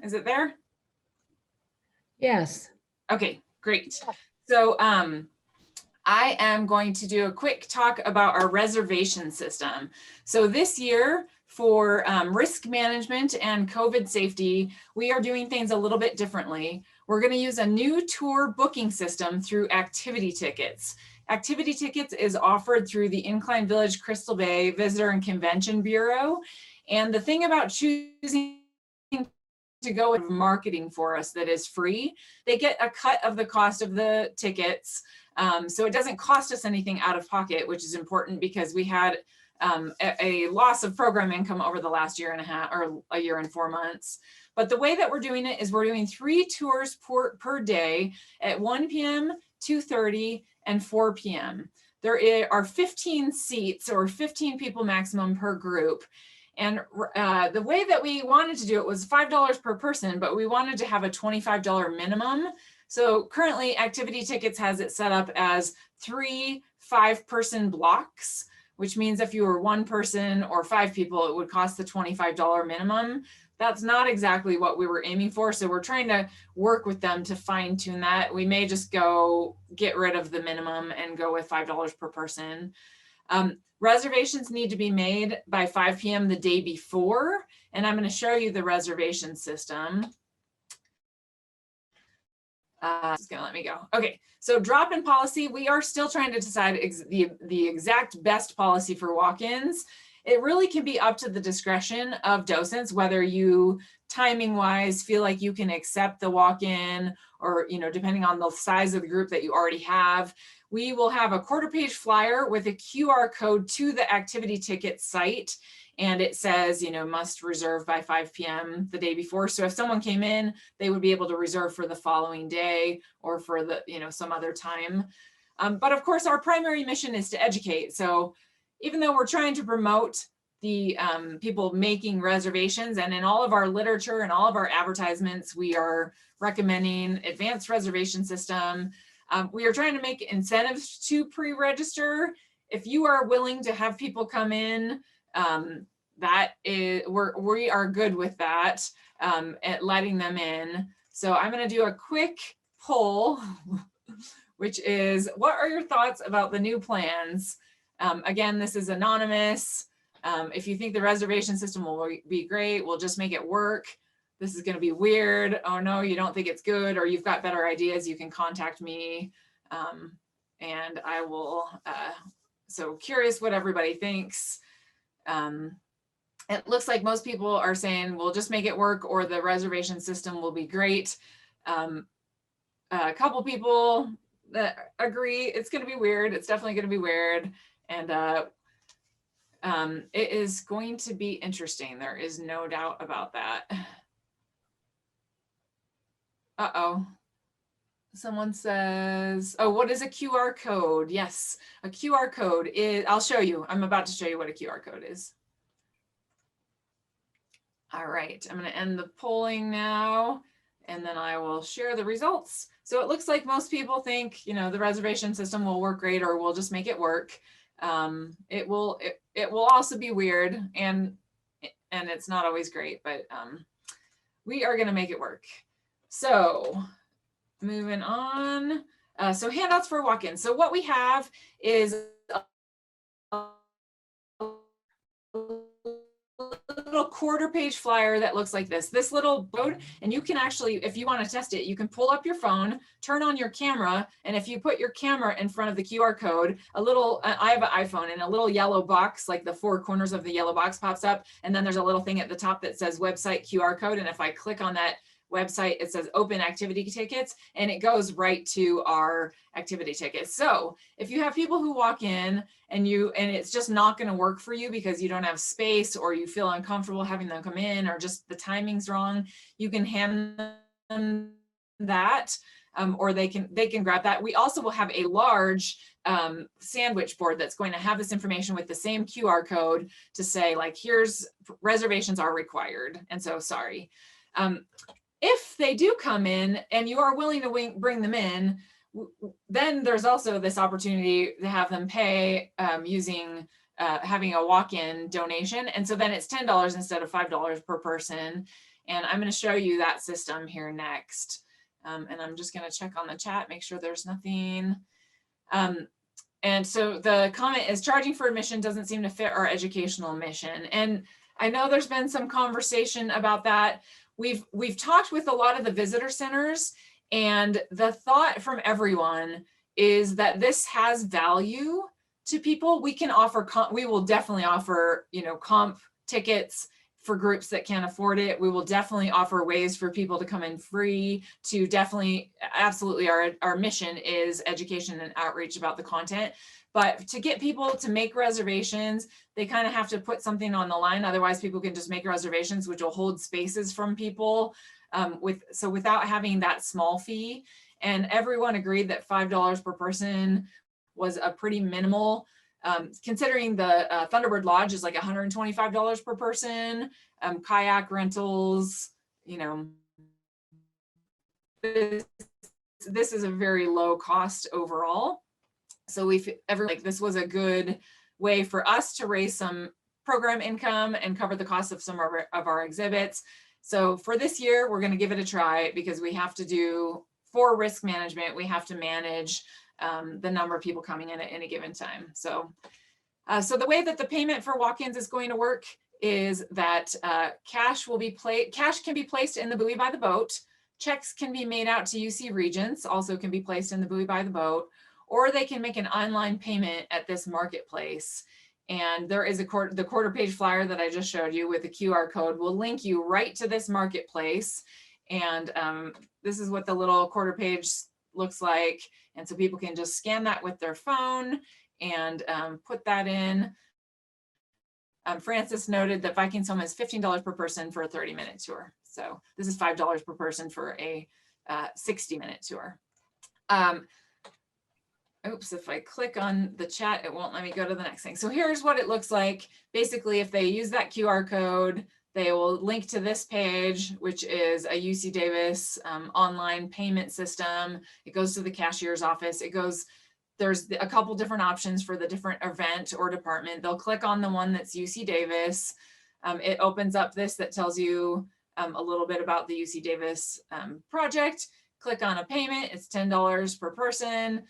Is it there? Yes. Okay, great. So I am going to do a quick talk about our reservation system. So this year, for risk management and COVID safety, we are doing things a little bit differently. We're going to use a new tour booking system through activity tickets. Activity tickets is offered through the Incline Village Crystal Bay Visitor and Convention Bureau. And the thing about choosing to go with marketing for us that is free, they get a cut of the cost of the tickets. So it doesn't cost us anything out of pocket, which is important because we had a loss of program income over the last year and a half, or a year and 4 months. But the way that we're doing it is we're doing 3 tours per day at 1 p.m., 2:30, and 4 p.m. There are 15 seats, or 15 people maximum per group. And the way that we wanted to do it was $5 per person, but we wanted to have a $25 minimum. So currently Activity Tickets has it set up as 3 5-person blocks, which means if you were 1 person or 5 people, it would cost the $25 minimum. That's not exactly what we were aiming for. So we're trying to work with them to fine tune that. We may just go get rid of the minimum and go with $5 per person. Reservations need to be made by 5 p.m. the day before, and I'm going to show you the reservation system. It's going to let me go. Okay, so drop-in policy, we are still trying to decide the exact best policy for walk-ins. It really can be up to the discretion of docents, whether you timing-wise feel like you can accept the walk-in, or depending on the size of the group that you already have. We will have a 1/4-page flyer with a QR code to the activity ticket site. And it says, must reserve by 5 p.m. the day before. So if someone came in, they would be able to reserve for the following day or for the, some other time. But of course, our primary mission is to educate. So even though we're trying to promote the people making reservations, and in all of our literature and all of our advertisements, we are recommending advanced reservation system. We are trying to make incentives to pre-register. If you are willing to have people come in, we are good with that, at letting them in. So I'm going to do a quick poll, which is, what are your thoughts about the new plans? Again, this is anonymous. If you think the reservation system will be great, we'll just make it work. This is going to be weird. Oh no, you don't think it's good, or you've got better ideas, you can contact me. And I will, so curious what everybody thinks. It looks like most people are saying we'll just make it work, or the reservation system will be great. A couple people that agree it's going to be weird. It's definitely going to be weird. And it is going to be interesting. There is no doubt about that. Uh-oh. Someone says, oh, what is a QR code? Yes, a QR code is, I'll show you. I'm about to show you what a QR code is. All right, I'm going to end the polling now, and then I will share the results. So it looks like most people think, the reservation system will work great, or we'll just make it work. It will also be weird, and it's not always great, but we are going to make it work. So moving on. So handouts for walk-ins. So what we have is a little 1/4-page flyer that looks like this little code, and you can actually, if you want to test it, you can pull up your phone, turn on your camera, and if you put your camera in front of the QR code, I have an iPhone, and a little yellow box, like the 4 corners of the yellow box, pops up, and then there's a little thing at the top that says website QR code, and if I click on that website, it says open activity tickets, and it goes right to our activity tickets. So if you have people who walk in and it's just not going to work for you because you don't have space, or you feel uncomfortable having them come in, or just the timing's wrong, you can hand them that, or they can grab that. We also will have a large sandwich board that's going to have this information with the same QR code to say, like, here's reservations are required, and so sorry. If they do come in and you are willing to bring them in, then there's also this opportunity to have them pay using having a walk-in donation. And so then it's $10 instead of $5 per person. And I'm going to show you that system here next. And I'm just going to check on the chat, make sure there's nothing. And so the comment is, charging for admission doesn't seem to fit our educational mission. And I know there's been some conversation about that. We've talked with a lot of the visitor centers, and the thought from everyone is that this has value to people. We can offer, we will definitely offer, comp tickets for groups that can't afford it. We will definitely offer ways for people to come in free, to definitely, absolutely, our mission is education and outreach about the content. But to get people to make reservations, they kind of have to put something on the line. Otherwise, people can just make reservations, which will hold spaces from people so without having that small fee. And everyone agreed that $5 per person was a pretty minimal, considering the Thunderbird Lodge is like $125 per person, kayak rentals, this is a very low cost overall. So this was a good way for us to raise some program income and cover the cost of some of our exhibits. So for this year, we're going to give it a try, because we have to do, for risk management, we have to manage the number of people coming in at any given time. So the way that the payment for walk-ins is going to work is that cash can be placed in the buoy by the boat. Checks can be made out to UC Regents, also can be placed in the buoy by the boat, or they can make an online payment at this marketplace. And there is the quarter page flyer that I just showed you with the QR code will link you right to this marketplace. And this is what the little quarter page looks like. And so people can just scan that with their phone and put that in. Francis noted that Vikings Home is $15 per person for a 30-minute tour. So this is $5 per person for a 60-minute tour. Oops, if I click on the chat, it won't let me go to the next thing. So here's what it looks like. Basically, if they use that QR code, they will link to this page, which is a UC Davis online payment system. It goes to the cashier's office. There's a couple different options for the different event or department. They'll click on the one that's UC Davis. It opens up this that tells you a little bit about the UC Davis project. Click on a payment, it's $10 per person.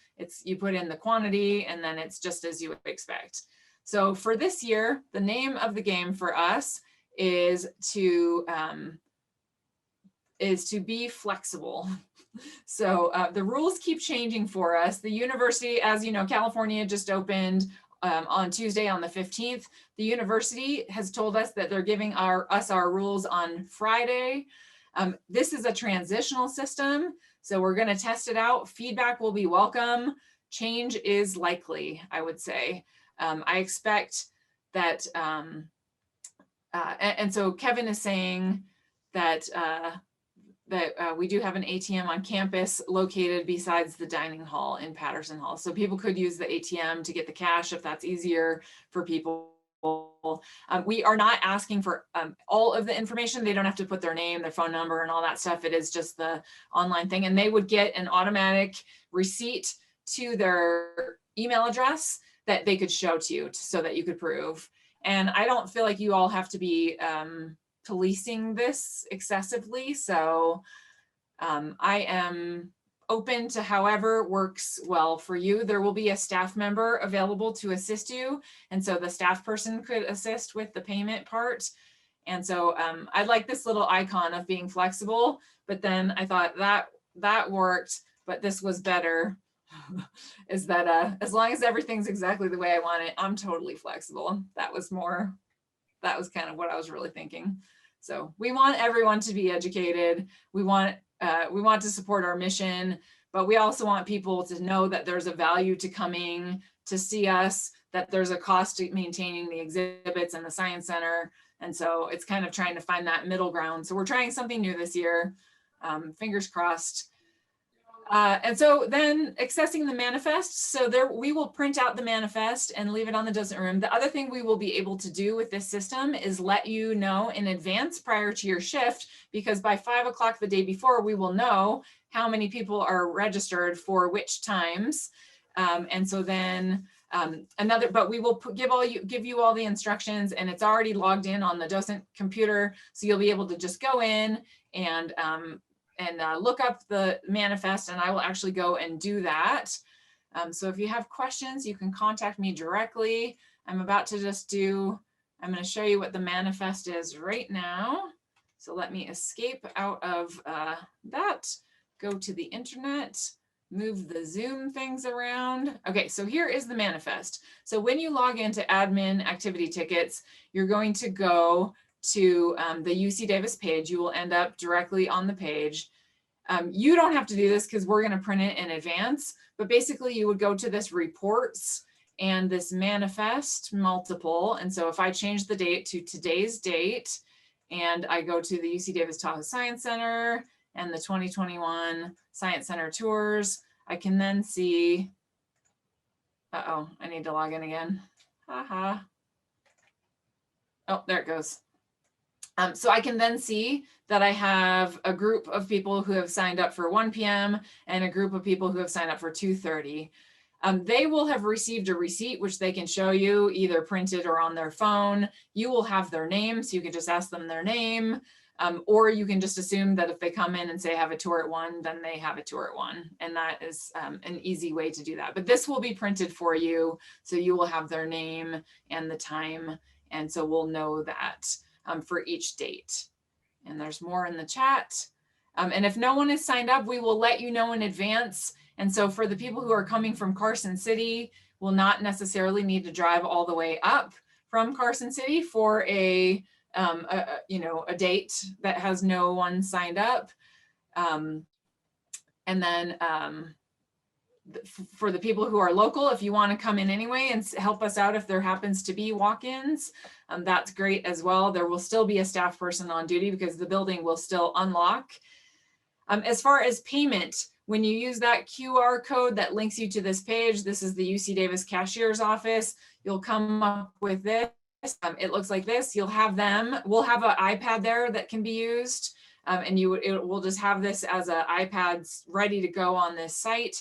You put in the quantity, and then it's just as you would expect. So for this year, the name of the game for us is to be flexible. So the rules keep changing for us. The university, as you know, California just opened on Tuesday on the 15th. The university has told us that they're giving us our rules on Friday. This is a transitional system, so we're going to test it out. Feedback will be welcome. Change is likely, I would say. I expect that, and so Kevin is saying that we do have an ATM on campus located besides the dining hall in Patterson Hall. So people could use the ATM to get the cash if that's easier for people. We are not asking for all of the information. They don't have to put their name, their phone number, and all that stuff. It is just the online thing. And they would get an automatic receipt to their email address that they could show to you so that you could prove. And I don't feel like you all have to be policing this excessively. So I am open to however works well for you. There will be a staff member available to assist you. And so the staff person could assist with the payment part. And so I like this little icon of being flexible, but then I thought that worked, but this was better. Is that as long as everything's exactly the way I want it, I'm totally flexible. That was kind of what I was really thinking. So we want everyone to be educated. We want to support our mission, but we also want people to know that there's a value to coming to see us, that there's a cost to maintaining the exhibits and the Science Center. And so it's kind of trying to find that middle ground. So we're trying something new this year, fingers crossed. And so then accessing the manifest. So we will print out the manifest and leave it on the docent room. The other thing we will be able to do with this system is let you know in advance prior to your shift, because by 5 o'clock the day before, we will know how many people are registered for which times. And so then But we will give you all the instructions, and it's already logged in on the Docent computer. So you'll be able to just go in and look up the manifest, and I will actually go and do that. So if you have questions, you can contact me directly. I'm about to I'm going to show you what the manifest is right now. So let me escape out of that, go to the internet, move the Zoom things around. Okay, so here is the manifest. So when you log into admin activity tickets, you're going to go to the UC Davis page. You will end up directly on the page. You don't have to do this because we're going to print it in advance, but basically you would go to this reports and this manifest multiple. And so if I change the date to today's date, and I go to the UC Davis Tahoe Science Center and the 2021 Science Center tours, I can then see, I need to log in again. Haha. Oh, there it goes. So I can then see that I have a group of people who have signed up for 1 p.m. and a group of people who have signed up for 2:30. They will have received a receipt, which they can show you either printed or on their phone. You will have their name, so you can just ask them their name, or you can just assume that if they come in and say have a tour at 1, then they have a tour at 1. And that is an easy way to do that. But this will be printed for you, so you will have their name and the time. And so we'll know that for each date. And there's more in the chat. And if no one is signed up, we will let you know in advance. And so for the people who are coming from Carson City, will not necessarily need to drive all the way up from Carson City for a date that has no one signed up. And then for the people who are local, if you want to come in anyway and help us out if there happens to be walk-ins, that's great as well. There will still be a staff person on duty because the building will still unlock. As far as payment, when you use that QR code that links you to this page, this is the UC Davis cashier's office, you'll come up with this. It looks like this. You'll have them. We'll have an iPad there that can be used. And we'll just have this as an iPad ready to go on this site.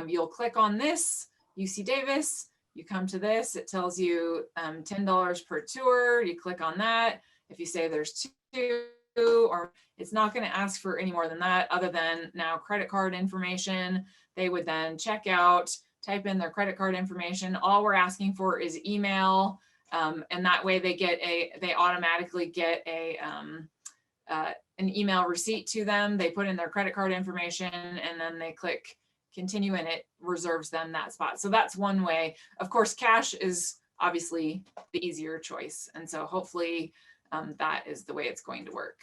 You'll click on this, UC Davis. You come to this. It tells you $10 per tour. You click on that. If you say there's 2, or it's not going to ask for any more than that, other than now credit card information. They would then check out, type in their credit card information. All we're asking for is email, and that way they automatically get an email receipt to them. They put in their credit card information, and then they click continue, and it reserves them that spot. So that's one way. Of course, cash is obviously the easier choice, and so hopefully that is the way it's going to work.